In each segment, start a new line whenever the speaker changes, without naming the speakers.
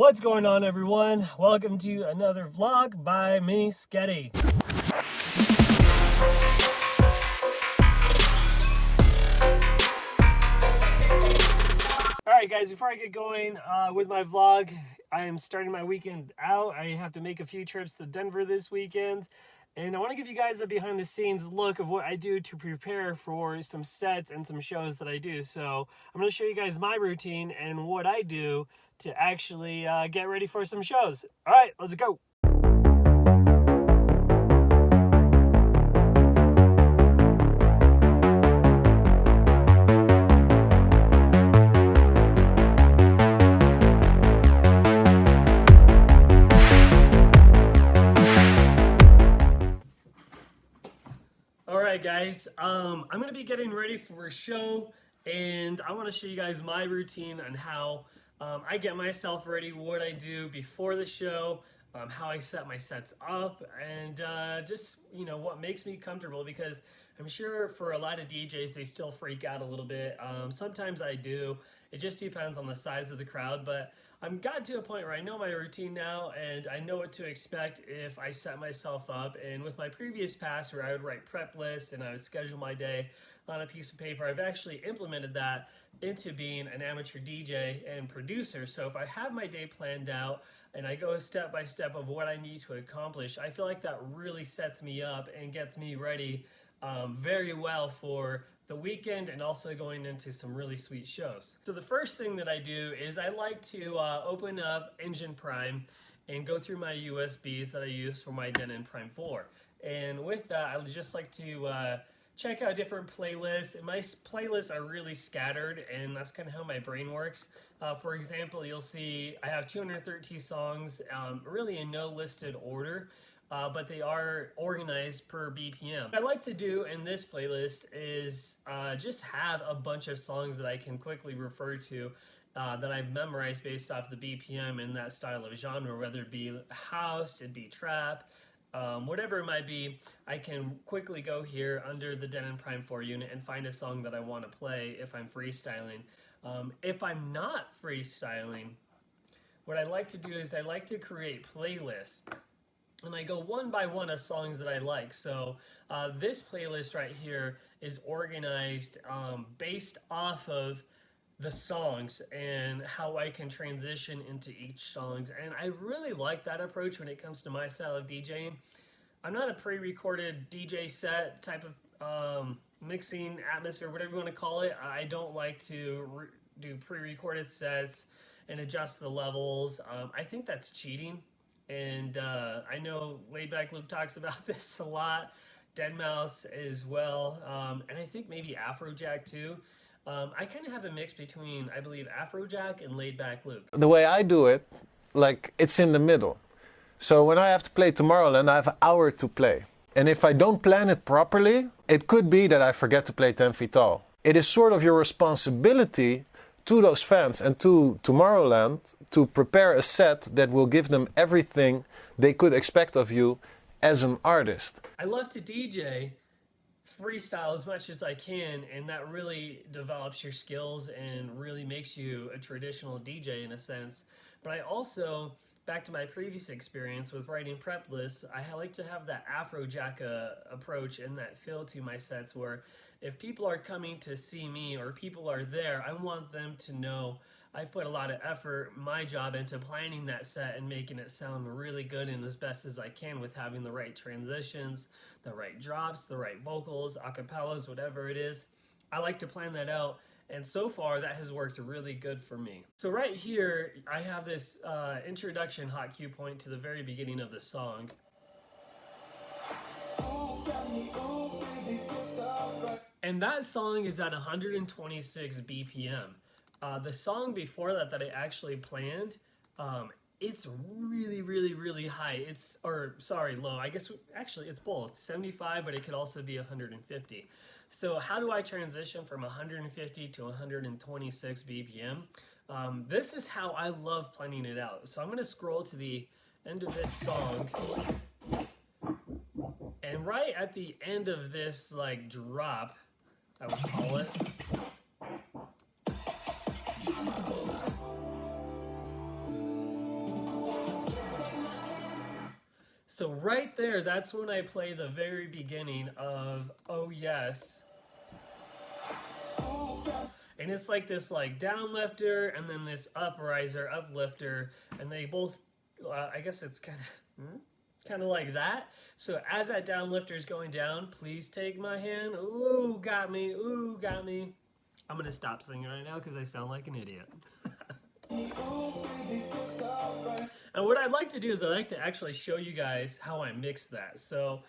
What's going on, everyone? Welcome to another vlog by me, Skeddy. Alright guys, before I get going with my vlog, I am starting my weekend out. I have to make a few trips to Denver this weekend. And I want to give you guys a behind the scenes look of what I do to prepare for some sets and some shows that I do. So I'm going to show you guys my routine and what I do to actually get ready for some shows. All right, let's go. Alright guys, I'm going to be getting ready for a show, and I want to show you guys my routine on how I get myself ready, what I do before the show, how I set my sets up, and just, you know, what makes me comfortable, because I'm sure for a lot of DJs they still freak out a little bit. Sometimes I do. It just depends on the size of the crowd, but I'm got to a point where I know my routine now and I know what to expect if I set myself up. And with my previous past where I would write prep lists and I would schedule my day on a piece of paper, I've actually implemented that into being an amateur DJ and producer. So if I have my day planned out and I go step by step of what I need to accomplish, I feel like that really sets me up and gets me ready very well for the weekend and also going into some really sweet shows. So the first thing that I do is I like to open up Engine Prime and go through my USBs that I use for my Denon Prime 4. And with that, I would just like to check out different playlists. And my playlists are really scattered, and that's kind of how my brain works. For example, you'll see I have 213 songs, really in no listed order. But they are organized per BPM. What I like to do in this playlist is just have a bunch of songs that I can quickly refer to that I've memorized based off the BPM in that style of genre, whether it be house, it'd be trap, whatever it might be. I can quickly go here under the Denon Prime 4 unit and find a song that I want to play if I'm freestyling. If I'm not freestyling, what I like to do is I like to create playlists. And I go one by one of songs that I like. So this playlist right here is organized based off of the songs and how I can transition into each songs. And I really like that approach when it comes to my style of DJing. I'm not a pre-recorded DJ set type of mixing atmosphere, whatever you want to call it. I don't like to do pre-recorded sets and adjust the levels. I think that's cheating. And I know Laidback Luke talks about this a lot, Deadmau5 as well, and I think maybe Afrojack too. I kind of have a mix between, I believe, Afrojack and Laidback Luke.
The way I do it, like, it's in the middle. So when I have to play Tomorrowland, I have an hour to play. And if I don't plan it properly, it could be that I forget to play 10 Feet Tall. It is sort of your responsibility to those fans and to Tomorrowland to prepare a set that will give them everything they could expect of you as an artist.
I love to DJ freestyle as much as I can, and that really develops your skills and really makes you a traditional DJ in a sense. But I also, back to my previous experience with writing prep lists, I like to have that Afrojack approach and that feel to my sets where if people are coming to see me or people are there, I want them to know I've put a lot of effort, my job, into planning that set and making it sound really good and as best as I can with having the right transitions, the right drops, the right vocals, acapellas, whatever it is. I like to plan that out, and so far that has worked really good for me. So right here, I have this introduction hot cue point to the very beginning of the song. And that song is at 126 BPM. The song before that I actually planned, it's really, really, really high. Low. I guess actually it's both, 75, but it could also be 150. So how do I transition from 150 to 126 BPM? This is how I love planning it out. So I'm going to scroll to the end of this song. And right at the end of this, like, drop, I would call it, So right there, that's when I play the very beginning of Oh Yes. And it's like this like down lifter and then this upriser, uplifter, and they both, I guess it's kind of like that. So as that down lifter is going down, please take my hand. Ooh, got me. Ooh, got me. I'm gonna stop singing right now because I sound like an idiot. And what I'd like to do is I'd like to actually show you guys how I mix that. So,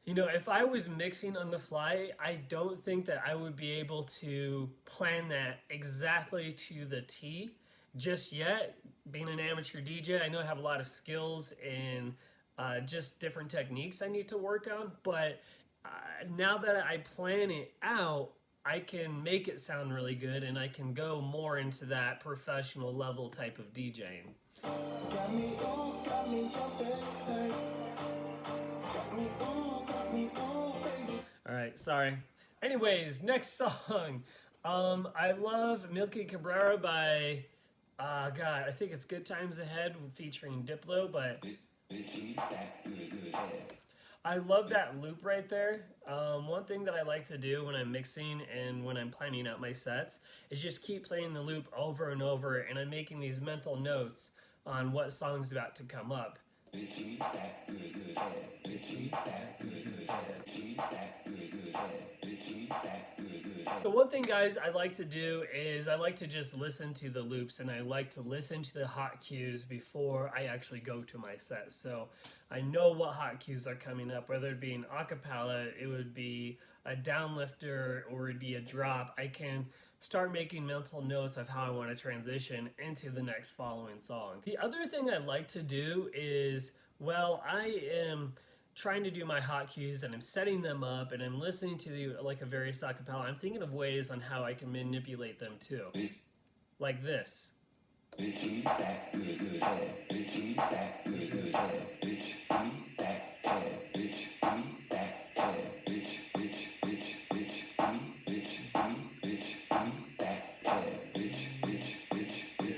you know, if I was mixing on the fly, I don't think that I would be able to plan that exactly to the T just yet. Being an amateur DJ, I know I have a lot of skills in just different techniques I need to work on, but now that I plan it out, I can make it sound really good and I can go more into that professional level type of DJing. Got me, ooh, got me jumping tight. Got me, ooh, got me, ooh, baby. All right, sorry. Anyways, next song. I love Milky Cabrera by, God, I think it's Good Times Ahead featuring Diplo, but I love that loop right there. One thing that I like to do when I'm mixing and when I'm planning out my sets is just keep playing the loop over and over, and I'm making these mental notes on what song's about to come up. So one thing, guys, I like to do is I like to just listen to the loops, and I like to listen to the hot cues before I actually go to my set. So I know what hot cues are coming up, whether it be an acapella, it would be a downlifter, or it'd be a drop. I can start making mental notes of how I want to transition into the next following song. The other thing I like to do is, well, I am trying to do my hot cues and I'm setting them up and I'm listening to the like a various acapella. I'm thinking of ways on how I can manipulate them too. Like this.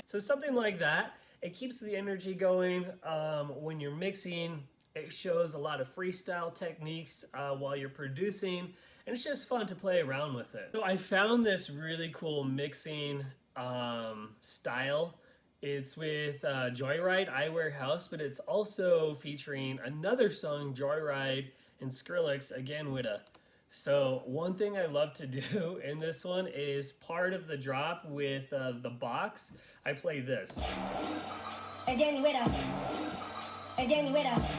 So something like that. It keeps the energy going when you're mixing. It shows a lot of freestyle techniques while you're producing, and it's just fun to play around with it. So I found this really cool mixing style. It's with Joyride, I Wear House, but it's also featuring another song, Joyride, and Skrillex, again with a. So one thing I love to do in this one is part of the drop with the box, I play this. Again with us. Again with us.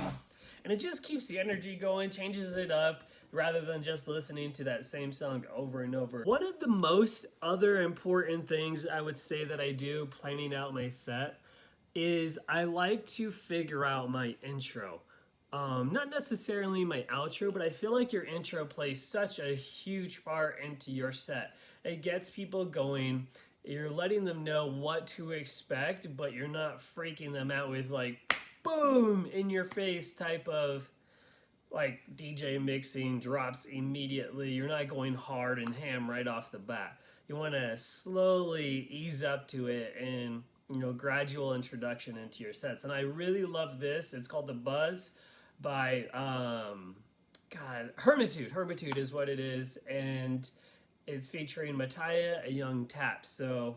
And it just keeps the energy going, changes it up, rather than just listening to that same song over and over. One of the most other important things I would say that I do planning out my set is I like to figure out my intro. Not necessarily my outro, but I feel like your intro plays such a huge part into your set. It gets people going. You're letting them know what to expect, but you're not freaking them out with like boom in your face type of like DJ mixing drops immediately. You're not going hard and ham right off the bat. You want to slowly ease up to it and, you know, gradual introduction into your sets. And I really love this. It's called The Buzz by Hermitude. Hermitude is what it is, and it's featuring Mattia, a young tap. So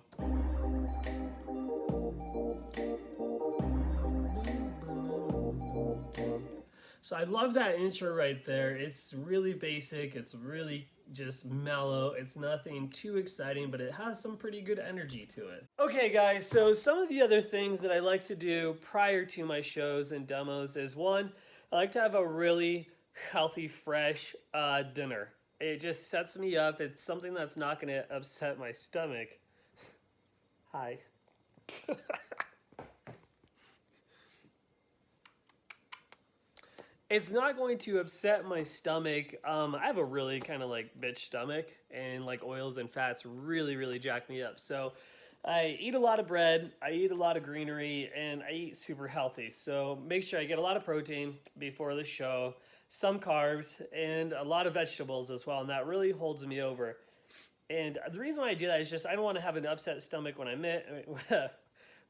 I love that intro right there. It's really basic. It's really just mellow. It's nothing too exciting, but it has some pretty good energy to it. Okay, guys, so some of the other things that I like to do prior to my shows and demos is, one, I like to have a really healthy, fresh dinner. It just sets me up. It's something that's not going to upset my stomach. Hi. It's not going to upset my stomach. I have a really kind of like bitch stomach, and like oils and fats really, really jack me up. So I eat a lot of bread, I eat a lot of greenery, and I eat super healthy. So make sure I get a lot of protein before the show, some carbs, and a lot of vegetables as well. And that really holds me over. And the reason why I do that is just I don't want to have an upset stomach when I'm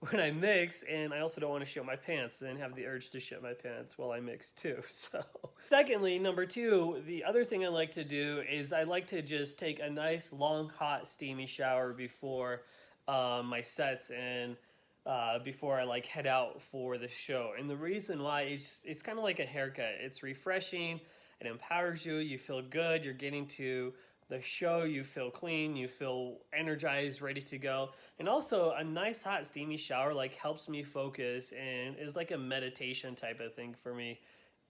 when I mix, and I also don't want to shit my pants and have the urge to shit my pants while I mix too. So, secondly, number two, the other thing I like to do is I like to just take a nice, long, hot, steamy shower before my sets and before I like head out for the show. And the reason why is it's kind of like a haircut. It's refreshing. It empowers you. You feel good. You're getting to the show. You feel clean. You feel energized, ready to go. And also, a nice hot steamy shower like helps me focus and is like a meditation type of thing for me.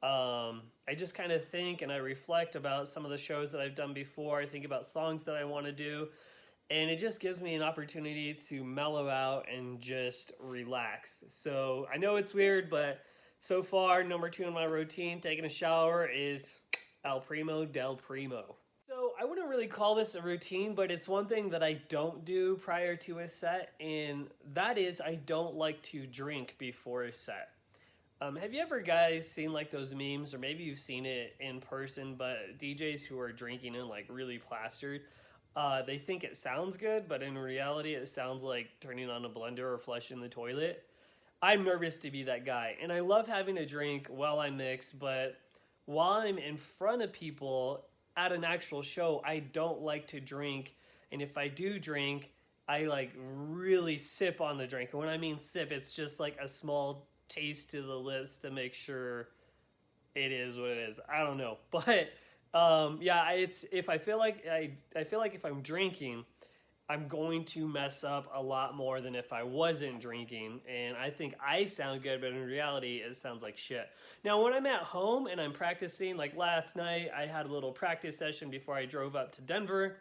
I just kind of think and I reflect about some of the shows that I've done before. I think about songs that I want to do, and it just gives me an opportunity to mellow out and just relax. So I know it's weird, but so far, number two in my routine, taking a shower, is El Primo del Primo. So I wouldn't really call this a routine, but it's one thing that I don't do prior to a set, and that is I don't like to drink before a set. Have you ever guys seen like those memes, or maybe you've seen it in person, but DJs who are drinking and like really plastered, they think it sounds good, but in reality, it sounds like turning on a blender or flushing the toilet. I'm nervous to be that guy, and I love having a drink while I mix, but while I'm in front of people at an actual show, I don't like to drink, and if I do drink, I like really sip on the drink. And when I mean sip, it's just like a small taste to the lips to make sure it is what it is. I don't know, but yeah, it's if I feel like I feel like if I'm drinking, I'm going to mess up a lot more than if I wasn't drinking. And I think I sound good, but in reality, it sounds like shit. Now, when I'm at home and I'm practicing, like last night, I had a little practice session before I drove up to Denver.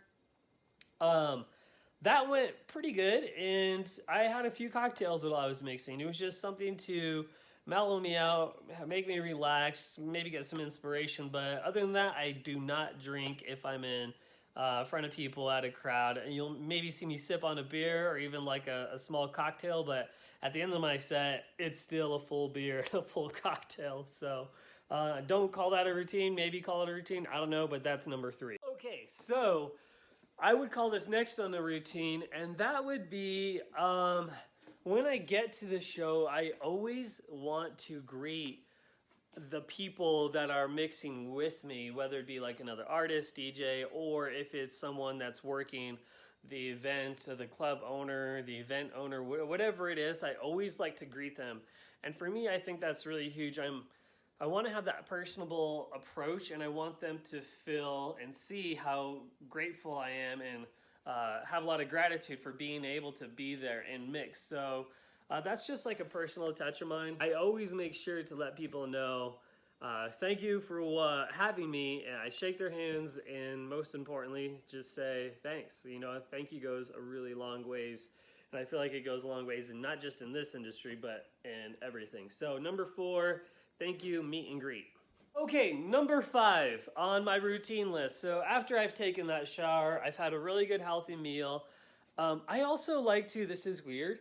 That went pretty good, and I had a few cocktails while I was mixing. It was just something to mellow me out, make me relax, maybe get some inspiration. But other than that, I do not drink if I'm in front of people at a crowd. And you'll maybe see me sip on a beer or even like a small cocktail, but at the end of my set, it's still a full beer, a full cocktail. So don't call that a routine. Maybe call it a routine. I don't know, but that's number three. Okay, so I would call this next on the routine, and that would be when I get to the show, I always want to greet the people that are mixing with me, whether it be like another artist, DJ, or if it's someone that's working the event, the club owner, the event owner, whatever it is, I always like to greet them. And for me, I think that's really huge. I want to have that personable approach, and I want them to feel and see how grateful I am and have a lot of gratitude for being able to be there and mix. So that's just like a personal touch of mine. I always make sure to let people know thank you for having me. And I shake their hands, and most importantly, just say thanks. You know, thank you goes a really long ways. And I feel like it goes a long ways, and not just in this industry, but in everything. So number four, thank you, meet and greet. Okay, number five on my routine list. So after I've taken that shower, I've had a really good healthy meal. I also like to, this is weird,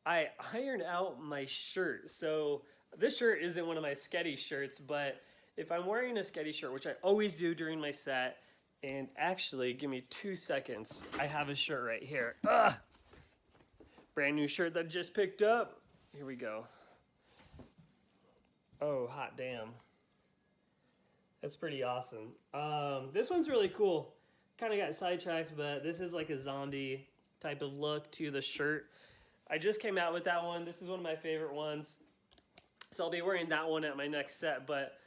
I iron out my shirt. So this shirt isn't one of my Skeddy shirts, but if I'm wearing a Skeddy shirt, which I always do during my set, and actually, give me 2 seconds, I have a shirt right here. Ugh! Brand new shirt that I just picked up. Here we go. Oh, hot damn. That's pretty awesome. This one's really cool. Kind of got sidetracked, but this is like a zombie type of look to the shirt. I just came out with that one. This is one of my favorite ones. So I'll be wearing that one at my next set. But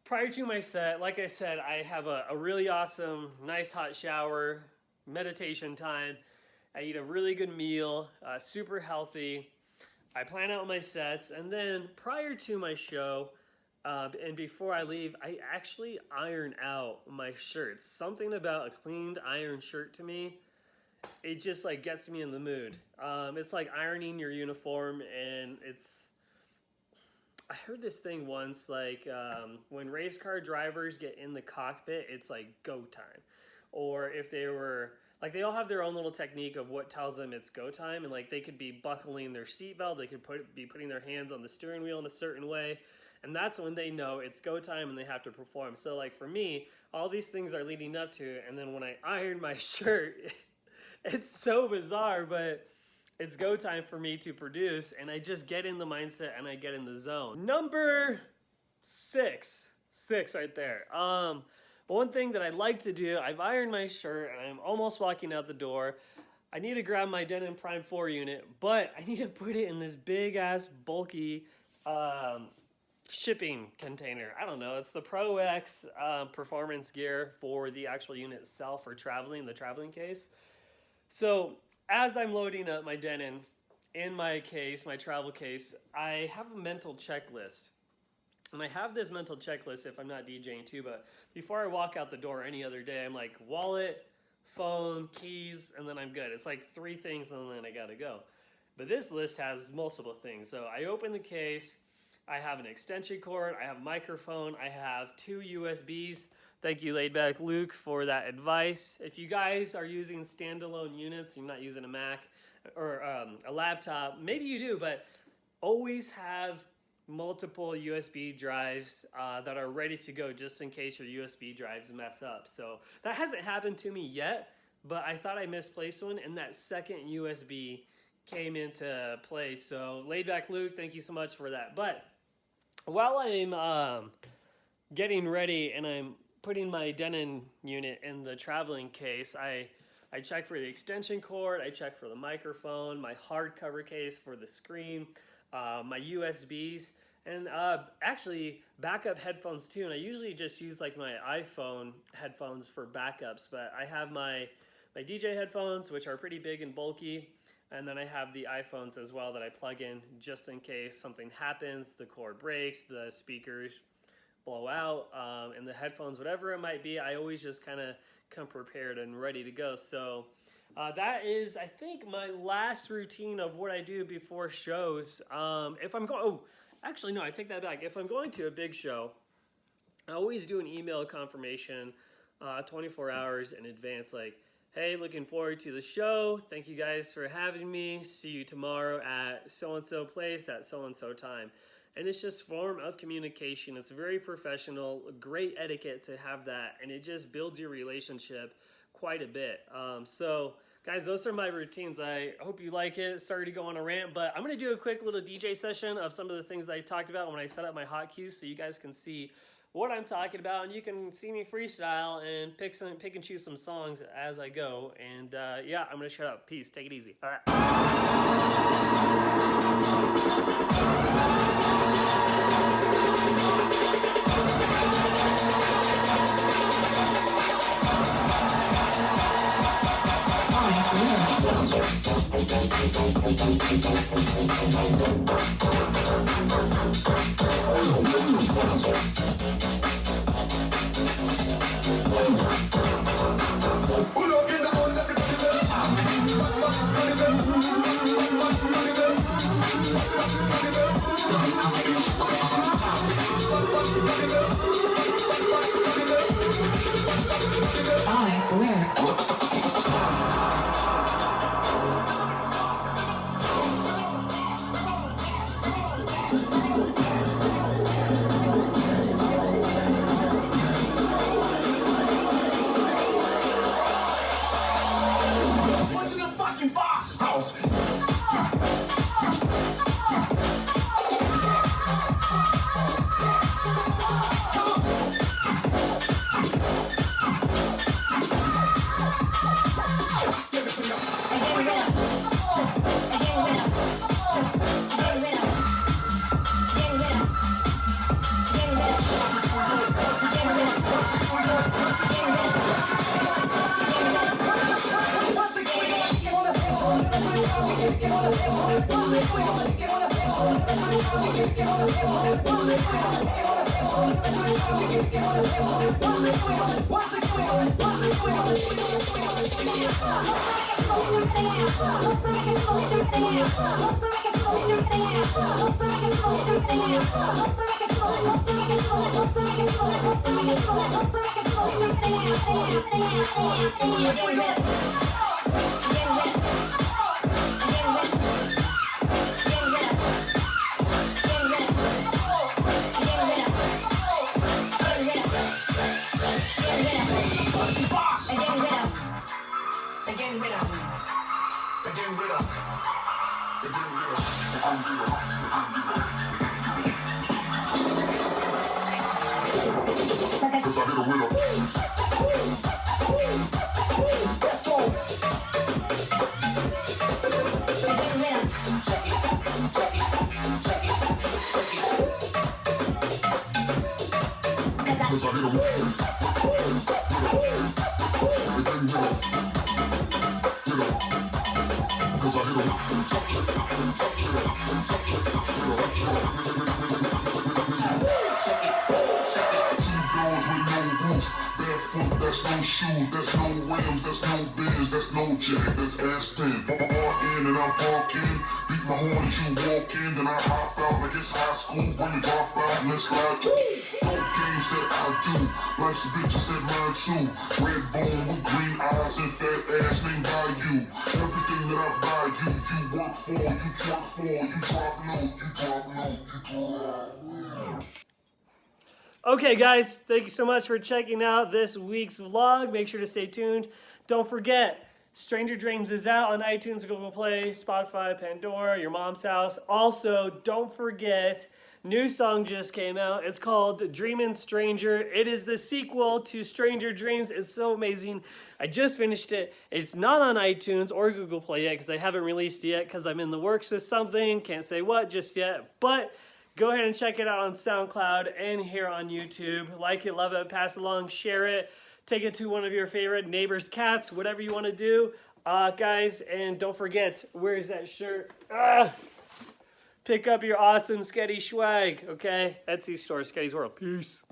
prior to my set, like I said, I have a really awesome, nice hot shower, meditation time. I eat a really good meal, super healthy. I plan out my sets, and then prior to my show, and before I leave, I actually iron out my shirts. Something about a cleaned iron shirt to me, it just like gets me in the mood. It's like ironing your uniform, and I heard this thing once, like when race car drivers get in the cockpit, it's like go time. Or if they were, like they all have their own little technique of what tells them it's go time, and like they could be buckling their seatbelt, they could be putting their hands on the steering wheel in a certain way, and that's when they know it's go time and they have to perform. So like for me, all these things are leading up to it, and then when I iron my shirt, it's so bizarre, but it's go time for me to produce, and I just get in the mindset and I get in the zone. Number six right there. One thing that I like to do, I've ironed my shirt and I'm almost walking out the door. I need to grab my Denon Prime 4 unit, but I need to put it in this big ass bulky shipping container. I don't know. It's the Pro X performance gear for the actual unit itself for traveling, the traveling case. So as I'm loading up my Denon in my case, my travel case, I have a mental checklist. And I have this mental checklist if I'm not DJing too, but before I walk out the door any other day, I'm like wallet, phone, keys, and then I'm good. It's like 3 things and then I gotta go. But this list has multiple things. So I open the case, I have an extension cord, I have a microphone, I have 2 USBs. Thank you, Laidback Luke, for that advice. If you guys are using standalone units, you're not using a Mac or a laptop, maybe you do, but always have multiple USB drives that are ready to go just in case your USB drives mess up. So that hasn't happened to me yet, but I thought I misplaced one, and that second USB came into play. So Laidback Luke, thank you so much for that. But while I'm getting ready and I'm putting my Denon unit in the traveling case, I check for the extension cord, I check for the microphone, my hardcover case for the screen, my USBs, and actually backup headphones too. And I usually just use like my iPhone headphones for backups, but I have my DJ headphones, which are pretty big and bulky, and then I have the iPhones as well that I plug in just in case something happens, the cord breaks, the speakers blow out, and the headphones, whatever it might be, I always just kind of come prepared and ready to go. So that is, I think, my last routine of what I do before shows. If I'm going, actually, no, I take that back. If I'm going to a big show, I always do an email confirmation 24 hours in advance, like, hey, looking forward to the show. Thank you guys for having me. See you tomorrow at so-and-so place at so-and-so time. And it's just form of communication. It's very professional, great etiquette to have that, and it just builds your relationship quite a bit. So guys, those are my routines. I hope you like it. Sorry to go on a rant, but I'm gonna do a quick little DJ session of some of the things that I talked about when I set up my hot cues, so you guys can see what I'm talking about, and you can see me freestyle and pick and choose some songs as I go. And yeah, I'm gonna shut up. Peace. Take it easy. All right.
Again with us. That's no shoes, that's no rims, that's no Benz, that's no jack, that's Aston. Bar in and I'm parking, beat my horn as you walk in, then I hop out like it's high school. When you drop out, let's slide. No game said I do, life's a bitch, I said mine too. Red bone with green eyes and fat ass named by you. Everything that I buy you, you work for, you twerk for, you drop low, you drop low, you drop low.
Okay, guys, thank you so much for checking out this week's vlog. Make sure to stay tuned. Don't forget, Stranger Dreams is out on iTunes, Google Play, Spotify, Pandora, your mom's house. Also, don't forget, new song just came out. It's called Dreamin' Stranger. It is the sequel to Stranger Dreams. It's so amazing. I just finished it. It's not on iTunes or Google Play yet because I haven't released it yet because I'm in the works with something. Can't say what just yet, but go ahead and check it out on SoundCloud and here on YouTube. Like it, love it, pass it along, share it, take it to one of your favorite neighbors' cats, whatever you want to do. Guys, and don't forget, where's that shirt? Pick up your awesome Skeddy Schwag, okay? Etsy store, Skeddy's World. Peace.